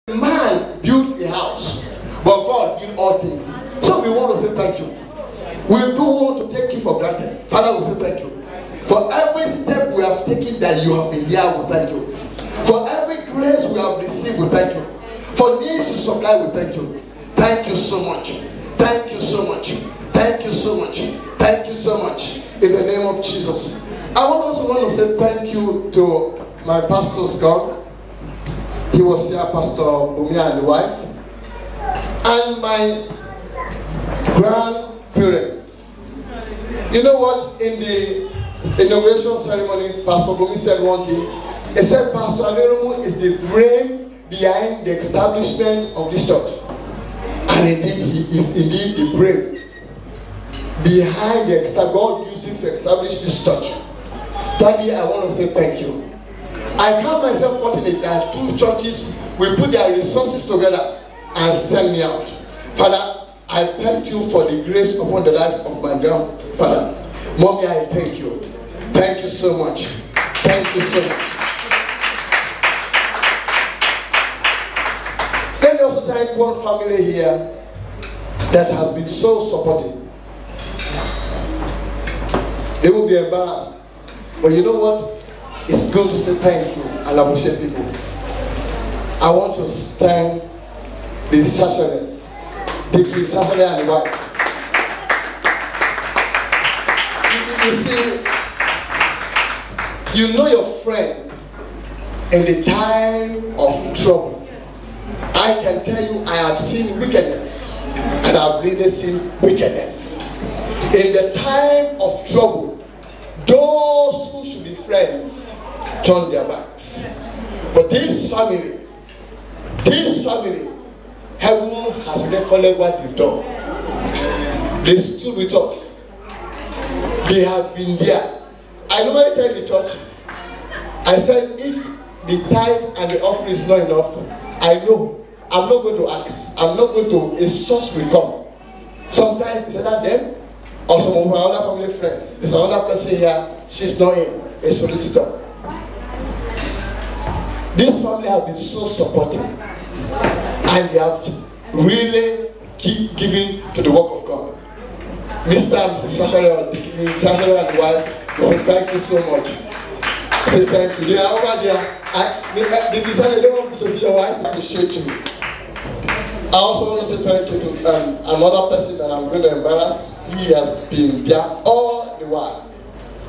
Man built a house, but God built all things. So we want to say thank you. We do want to take you for granted. Father, we say thank you. For every step we have taken that you have been here, we thank you. For every grace we have received, we thank you. For needs you supply, we thank you. Thank you so much. Thank you so much. Thank you so much. Thank you so much. In the name of Jesus. I also want to say thank you to my pastor's God. He was here, Pastor Bumia and the wife. And my grandparents. You know what? In the inauguration ceremony, Pastor Bumi said one thing. He said, Pastor Aderomu is the brain behind the establishment of this church. And indeed, he is indeed the brain behind the God used him to establish this church. Daddy, I want to say thank you. I count myself fortunate that two churches will put their resources together and send me out. Father, I thank you for the grace upon the life of my grandfather. Mommy, I thank you. Thank you so much. Thank you so much. Let me also thank one family here that has been so supportive. They will be embarrassed. But you know what? It's good to say thank you, Alabushe people. I want to thank the Shashanes, Dickie Shashane and the wife. You see, you know your friend in the time of trouble. I can tell you, I have seen wickedness, and I've really seen wickedness. In the time of trouble, those who should be friends turn their backs. But this family, heaven has recorded what they've done. They stood with us. They have been there. I normally tell the church, I said, if the tithe and the offering is not enough, I know I'm not going to ask. I'm not going to, a source will come. Sometimes it's either them or some of our other family friends. There's another person here, she's not a solicitor. This family has been so supportive, and they have really keep giving to the work of God. Mr. and Mrs. Shashare and the wife, they say thank you so much. Say thank you. They are over there. They decided they don't want to see your wife appreciate you. I also want to say thank you to another person that I'm going to embarrass. He has been there all the while.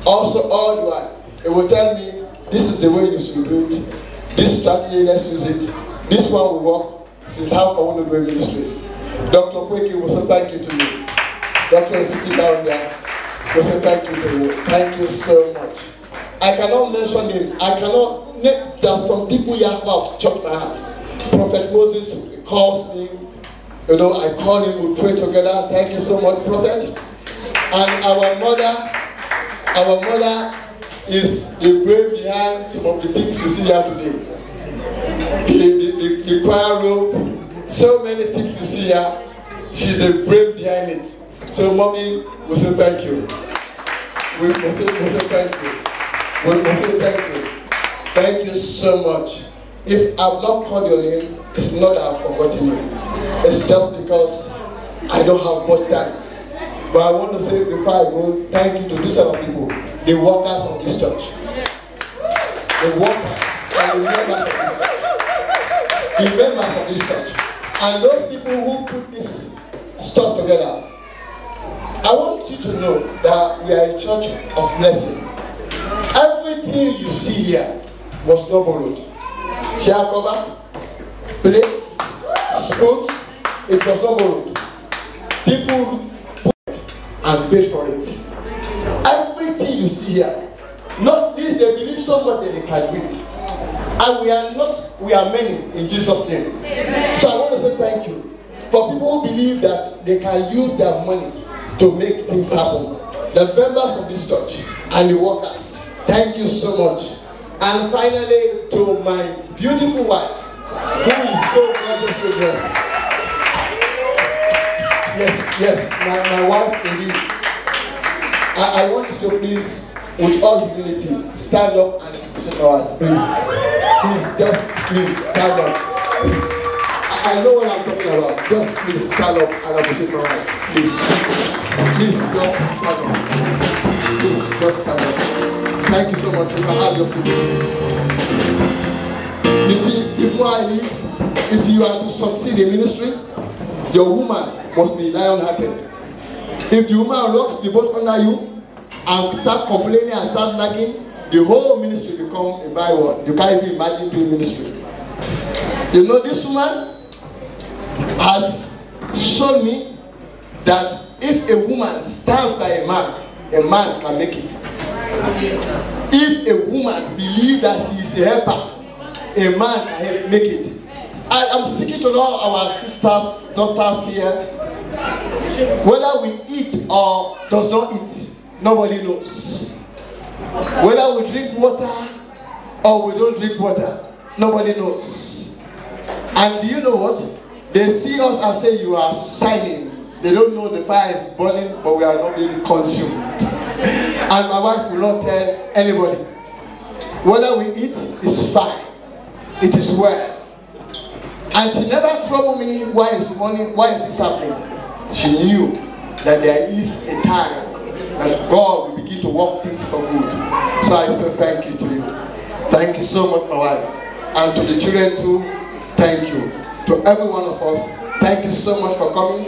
Also all the while. He will tell me, this is the way you should do it. This strategy, let's use it. This one will work. This is how I want to do ministries. Dr. Kweki will say thank you to you. Dr. is sitting down there. Will say thank you to you. Thank you so much. I cannot mention names. There are some people here who have chopped my heart. Prophet Moses calls me. You know, I call him, we pray together. Thank you so much, Prophet. And our mother is the brain behind some of the things you see here today. The choir room, so many things you see here. She's a brain behind it. So, Mommy, we say thank you. We say thank you. We say thank you. Thank you so much. If I've not called your name, it's not that I've forgotten you. It's just because I don't have much time. But I want to say before I go, thank you to these other people, the workers of this church. The workers and the members of this church. The members of this church. And those people who put this stuff together. I want you to know that we are a church of blessing. Everything you see here was not borrowed. Chair cover, plates, spoons, it was not borrowed. People put it and paid for it. Everything you see here, not this, they believe so much that they can do it. And we are many in Jesus' name. Amen. So I want to say thank you for people who believe that they can use their money to make things happen. The members of this church and the workers, thank you so much. And finally, to my beautiful wife, who is so gorgeously dressed. Yes, my wife indeed. I want you to please, with all humility, stand up and appreciate our wife. Please, just please stand up. Please. I know what I'm talking about. Just please stand up and appreciate my wife. Please. Please, just stand up. Please, just stand up. Thank you so much. You can have your seat. You see, before I leave, if you are to succeed in ministry, your woman must be lion-hearted. If the woman rocks the boat under you and start complaining and start nagging, the whole ministry become a byword. You can't even imagine doing ministry. You know, this woman has shown me that if a woman stands by a man can make it. If a woman believes that she is a helper, a man can make it. I'm speaking to all our sisters, daughters here. Whether we eat or does not eat, nobody knows. Whether we drink water or we don't drink water, nobody knows. And do you know what? They see us and say, you are shining. They don't know the fire is burning, but we are not being consumed. And my wife will not tell anybody. Whether we eat is fine. It is well. And she never troubled me, why is this happening? She knew that there is a time that God will begin to work things for good. So I thank you to you. Thank you so much, my wife. And to the children too, thank you. To every one of us, thank you so much for coming.